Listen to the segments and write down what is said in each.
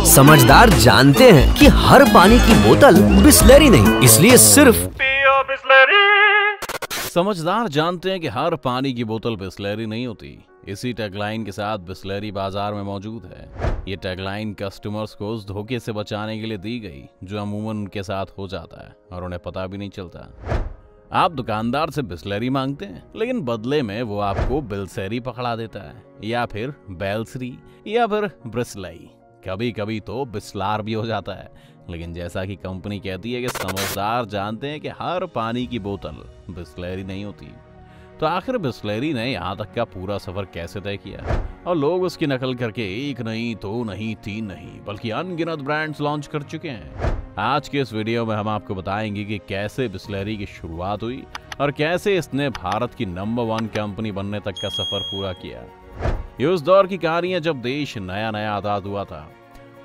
समझदार जानते हैं कि हर पानी की बोतल बिसलेरी नहीं, इसलिए सिर्फ पियो बिसलेरी। समझदार जानते हैं कि हर पानी की बोतल बिसलेरी नहीं होती। इसी टैगलाइन के साथ बिसलेरी बाजार में मौजूद है। ये टैगलाइन कस्टमर्स को उस धोखे से बचाने के लिए दी गई जो अमूमन उनके साथ हो जाता है और उन्हें पता भी नहीं चलता। आप दुकानदार से बिसलेरी मांगते हैं, लेकिन बदले में वो आपको बिलसेरी पकड़ा देता है, या फिर बेलसरी, या फिर ब्रिसलाई, कभी कभी तो बिस्लार भी हो जाता है। लेकिन जैसा कि कंपनी कहती है कि समझदार जानते हैं कि हर पानी की बोतल बिसलेरी नहीं होती, तो आखिर बिसलेरी ने यहाँ तक का पूरा सफर कैसे तय किया और लोग उसकी नकल करके एक नहीं, दो नहीं, तीन नहीं, बल्कि अनगिनत ब्रांड्स लॉन्च कर चुके हैं। आज के इस वीडियो में हम आपको बताएंगे कि कैसे बिसलेरी की शुरुआत हुई और कैसे इसने भारत की नंबर 1 कंपनी बनने तक का सफर पूरा किया। ये उस दौर की कहानी है जब देश नया नया आजाद हुआ था।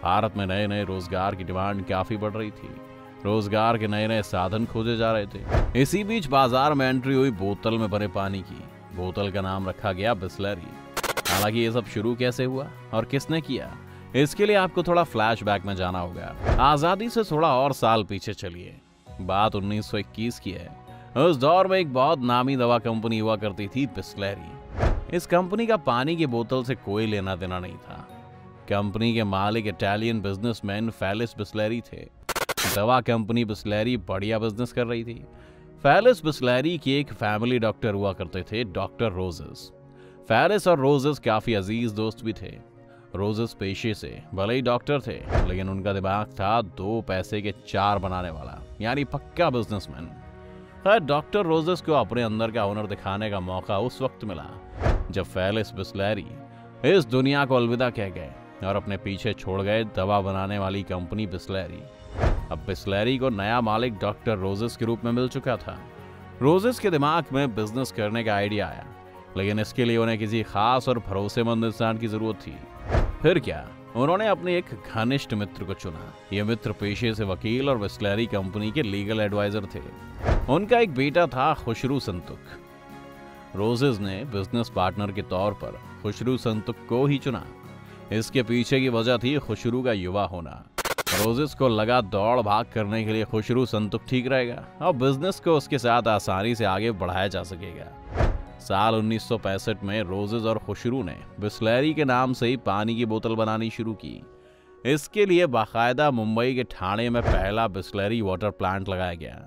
भारत में नए नए रोजगार की डिमांड काफी बढ़ रही थी। रोजगार के नए नए साधन खोजे जा रहे थे। इसी बीच बाजार में एंट्री हुई बोतल में भरे पानी की। बोतल का नाम रखा गया बिसलेरी। हालांकि ये सब शुरू कैसे हुआ और किसने किया, इसके लिए आपको थोड़ा फ्लैशबैक में जाना होगा। आजादी से थोड़ा और साल पीछे चलिए। बात 1921 की है। उस दौर में एक बहुत नामी दवा कंपनी हुआ करती थी, बिसलेरी। इस कंपनी का पानी की बोतल से कोई लेना देना नहीं था। कंपनी के मालिक इटालियन बिजनेसमैन फेलिस बिसलेरी थे। दवा कंपनी बिसलेरी बढ़िया बिजनेस कर रही थी। फेलिस बिसलेरी की एक फैमिली डॉक्टर हुआ करते थे, डॉक्टर रोजेस। फेलिस और रोजेस काफी अजीज दोस्त भी थे। रोजेस पेशे से भले ही डॉक्टर थे, लेकिन उनका दिमाग था 2 पैसे के 4 बनाने वाला, यानी पक्का बिजनेसमैन। खैर, डॉक्टर रोजेस को अपने अंदर का हुनर दिखाने का मौका उस वक्त मिला जब फेलिस बिसलेरी इस दुनिया को अलविदा कह गए और अपने पीछे छोड़ गए दवा बनाने वाली कंपनी बिसलेरी। अब बिसलेरी को नया मालिक डॉक्टर रोजेस के रूप में मिल चुका था। रोजेस के दिमाग में बिजनेस करने का आइडिया आया, लेकिन इसके लिए उन्हें किसी खास और भरोसेमंद इंसान की जरूरत थी। फिर क्या, उन्होंने अपने एक घनिष्ठ मित्र को चुना। यह मित्र पेशे से वकील और बिसलेरी कंपनी के लीगल एडवाइजर थे। उनका एक बेटा था, खुशरू संतुक। रोजेस ने बिजनेस पार्टनर के तौर पर खुशरू संतुक को ही चुना। इसके पीछे की वजह थी खुशरू का युवा होना। रोजेस को लगा दौड़ भाग करने के लिए खुशरू संतुक ठीक रहेगा और बिजनेस को उसके साथ आसानी से आगे बढ़ाया जा सकेगा। साल 1965 में रोजेस और खुशरू ने बिसलेरी के नाम से ही पानी की बोतल बनानी शुरू की। इसके लिए बाकायदा मुंबई के ठाणे में पहला बिसलेरी वाटर प्लांट लगाया गया।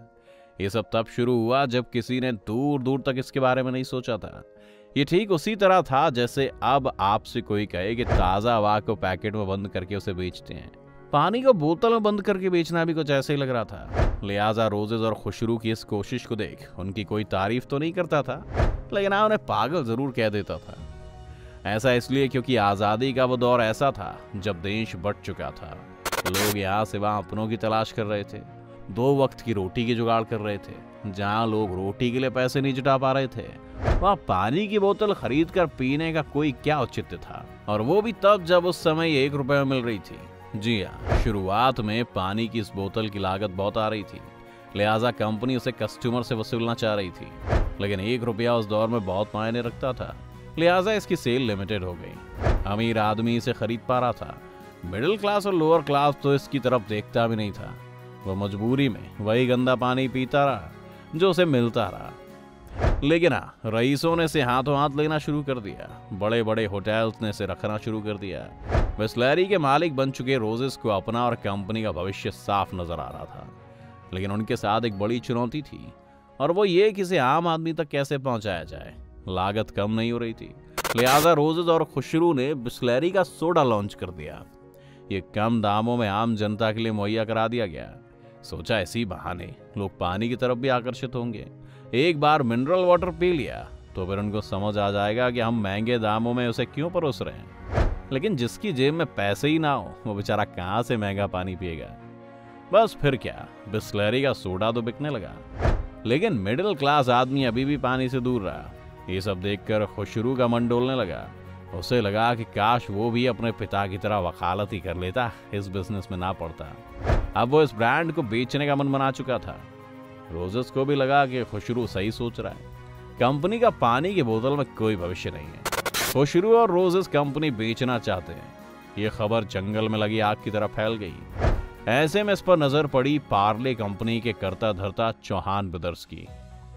ये सब तब शुरू हुआ जब किसी ने दूर दूर तक इसके बारे में नहीं सोचा था। ये ठीक उसी तरह था जैसे अब आपसे कोई कहे कि ताज़ा हवा को पैकेट में बंद करके उसे बेचते हैं। पानी को बोतल में बंद करके बेचना भी कुछ ऐसे ही लग रहा था। लिहाजा रोजेस और खुशरू की इस कोशिश को देख उनकी कोई तारीफ तो नहीं करता था, लेकिन उन्हें पागल जरूर कह देता था। ऐसा इसलिए क्योंकि आज़ादी का वो दौर ऐसा था जब देश बंट चुका था। लोग यहाँ से वहाँ अपनों की तलाश कर रहे थे, 2 वक्त की रोटी की जुगाड़ कर रहे थे। जहाँ लोग रोटी के लिए पैसे नहीं जुटा पा रहे थे, वहाँ पानी की बोतल खरीद कर पीने का कोई क्या औचित्य था, और वो भी तब जब उस समय 1 रुपए में मिल रही थी। जी हाँ, शुरुआत में पानी की इस बोतल की लागत बहुत आ रही थी, लिहाजा कंपनी उसे कस्टमर से वसूलना चाह रही थी। लेकिन 1 रुपया उस दौर में बहुत मायने रखता था, लिहाजा इसकी सेल लिमिटेड हो गई। अमीर आदमी इसे खरीद पा रहा था, मिडिल क्लास और लोअर क्लास तो इसकी तरफ देखता भी नहीं था। वह मजबूरी में वही गंदा पानी पीता रहा जो उसे मिलता रहा। लेकिन हाँ, रईसों ने इसे हाथों हाथ लेना शुरू कर दिया। बड़े बड़े होटल्स ने इसे रखना शुरू कर दिया। बिसलेरी के मालिक बन चुके रोजेस को अपना और कंपनी का भविष्य साफ नजर आ रहा था, लेकिन उनके साथ एक बड़ी चुनौती थी, और वो ये कि इसे आम आदमी तक कैसे पहुंचाया जाए। लागत कम नहीं हो रही थी, लिहाजा रोजेस और खुशरू ने बिसलेरी का सोडा लॉन्च कर दिया। ये कम दामों में आम जनता के लिए मुहैया करा दिया गया। सोचा इसी बहाने लोग पानी की तरफ भी आकर्षित होंगे। एक बार मिनरल वाटर पी लिया तो फिर उनको समझ आ जाएगा कि हम महंगे दामों में उसे क्यों परोस रहे हैं। लेकिन जिसकी जेब में पैसे ही ना हो, वो बेचारा कहाँ से महंगा पानी पिएगा। बस फिर क्या, बिसलेरी का सोडा तो बिकने लगा, लेकिन मिडिल क्लास आदमी अभी भी पानी से दूर रहा। ये सब देखकर खुशरू का मन डोलने लगा। उसे लगा कि काश वो भी अपने पिता की तरह वकालत ही कर लेता, इस बिजनेस में ना पड़ता। अब वो इस ब्रांड को बेचने का मन बना चुका था। रोजेस को भी लगा कि खुशरू सही सोच रहा है, कंपनी का पानी की बोतल में कोई भविष्य नहीं है। खुशरू और रोजेस कंपनी बेचना चाहते हैं, ये खबर जंगल में लगी आग की तरह फैल गई। ऐसे में इस पर नजर पड़ी पार्ले कंपनी के कर्ता धर्ता चौहान ब्रदर्स की।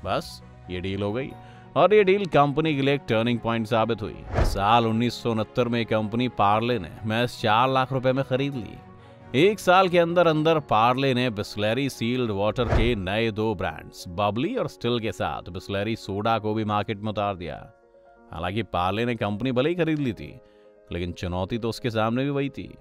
बस ये डील हो गई और ये डील कंपनी के लिए एक टर्निंग पॉइंट साबित हुई। साल 1969 में कंपनी पार्ले ने महज 4 लाख रुपए में खरीद ली। एक साल के अंदर अंदर पार्ले ने बिस्लेरी सील्ड वाटर के नए 2 ब्रांड्स बबली और स्टिल के साथ बिस्लेरी सोडा को भी मार्केट में उतार दिया। हालांकि पार्ले ने कंपनी भले ही खरीद ली थी, लेकिन चुनौती तो उसके सामने भी वही थी।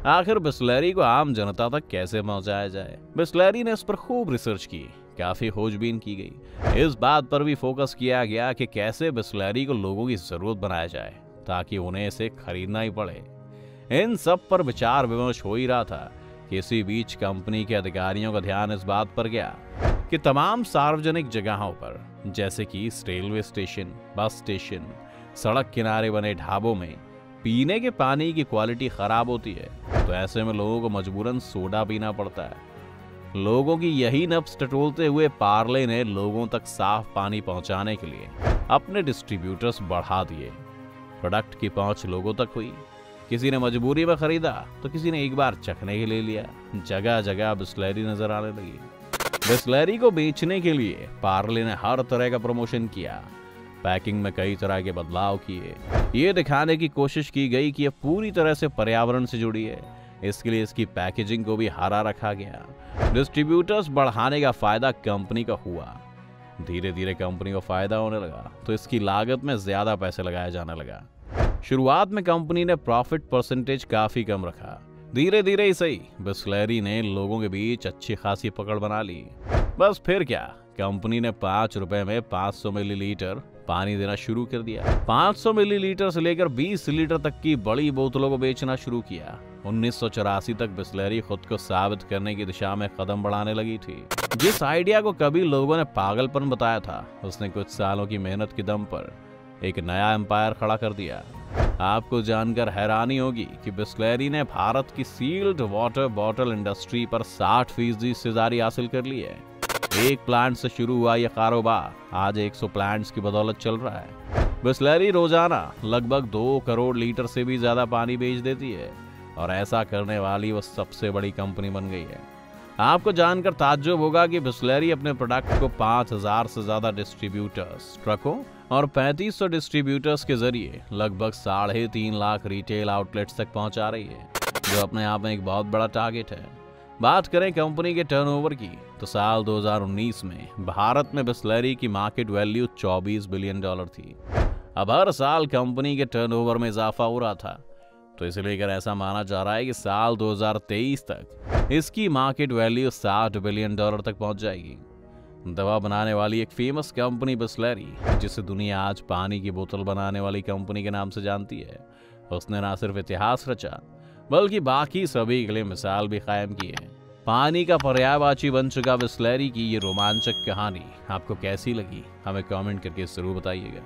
आखिर बिस्लेरी को आम जनता तक कैसे पहुंचाया जाए। बिस्लेरी ने इस पर खूब रिसर्च की, काफी खोजबीन की गई। इस बात पर भी फोकस किया गया कि कैसे बिस्लेरी को लोगों की जरूरत बनाया जाए ताकि उन्हें इसे खरीदना ही पड़े। इन सब पर विचार विमर्श हो ही रहा था कि इसी बीच कंपनी के अधिकारियों का ध्यान इस बात पर गया कि तमाम सार्वजनिक जगहों पर, जैसे कि रेलवे स्टेशन, बस स्टेशन, सड़क किनारे बने ढाबों में पीने के पानी की क्वालिटी खराब होती है। तो ऐसे में लोगों को मजबूरन सोडा पीना पड़ता है। लोगों की यही नब्ज टटोलते हुए पार्ले ने लोगों तक साफ पानी पहुंचाने के लिए अपने डिस्ट्रीब्यूटर्स बढ़ा दिए। प्रोडक्ट की पहुंच लोगों तक हुई। किसी ने मजबूरी में खरीदा तो किसी ने एक बार चखने के लिए लिया। जगह जगह बिस्लेरी नजर आने लगी। बिस्लेरी को बेचने के लिए पार्ले ने हर तरह का प्रमोशन किया। पैकिंग में कई तरह के बदलाव किए। ये दिखाने की कोशिश की गई कि यह पूरी तरह से पर्यावरण से जुड़ी है। इसके लिए इसकी पैकेजिंग को भी हरा रखा गया। डिस्ट्रीब्यूटर्स बढ़ाने का फायदा कंपनी का हुआ। धीरे धीरे कंपनी को फायदा होने लगा तो इसकी लागत में ज्यादा पैसे लगाया जाने लगा। शुरुआत में कंपनी ने प्रॉफिट परसेंटेज काफी कम रखा। धीरे धीरे ही सही, बिस्लेरी ने लोगों के बीच अच्छी खासी पकड़ बना ली। बस फिर क्या, कंपनी ने 5 रुपए में 500 मिलीलीटर पानी देना शुरू कर दिया। 500 मिलीलीटर से लेकर 20 लीटर तक की बड़ी बोतलों को बेचना शुरू किया। 1984 तक बिस्लेरी खुद को साबित करने की दिशा में कदम बढ़ाने लगी थी। जिस आइडिया को कभी लोगों ने पागलपन बताया था, उसने कुछ सालों की मेहनत के दम पर एक नया एम्पायर खड़ा कर दिया। आपको जानकर हैरानी होगी कि बिस्लेरी ने भारत की सील्ड वाटर बॉटल इंडस्ट्री पर 60% हिस्सेदारी हासिल कर ली है। एक प्लांट से शुरू हुआ यह कारोबार आज 100 प्लांट्स की बदौलत चल रहा है। बिस्लेरी रोजाना लगभग 2 करोड़ लीटर से भी ज्यादा पानी बेच देती है और ऐसा करने वाली वो सबसे बड़ी कंपनी बन गई है। आपको जानकर ताज्जुब होगा कि बिस्लेरी अपने प्रोडक्ट को 5000 से ज्यादा डिस्ट्रीब्यूटर्स, ट्रकों और 3500 डिस्ट्रीब्यूटर्स के जरिए लगभग 3.5 लाख रिटेल आउटलेट्स तक पहुंचा रही है, जो अपने आप में एक बहुत बड़ा टारगेट है। बात करें कंपनी के टर्नओवर की तो साल 2019 में भारत में बिस्लेरी की मार्केट वैल्यू $24 बिलियन थी। अब हर साल कंपनी के टर्नओवर में इजाफा हो रहा था, तो इसे लेकर ऐसा माना जा रहा है कि साल 2023 तक इसकी मार्केट वैल्यू $60 बिलियन तक पहुंच जाएगी। दवा बनाने वाली एक फेमस कंपनी बिस्लेरी, जिसे दुनिया आज पानी की बोतल बनाने वाली कंपनी के नाम से जानती है, उसने न सिर्फ इतिहास रचा बल्कि बाकी सभी के लिए मिसाल भी कायम की है। पानी का पर्यायवाची बन चुका बिस्लेरी की ये रोमांचक कहानी आपको कैसी लगी, हमें कमेंट करके जरूर बताइएगा।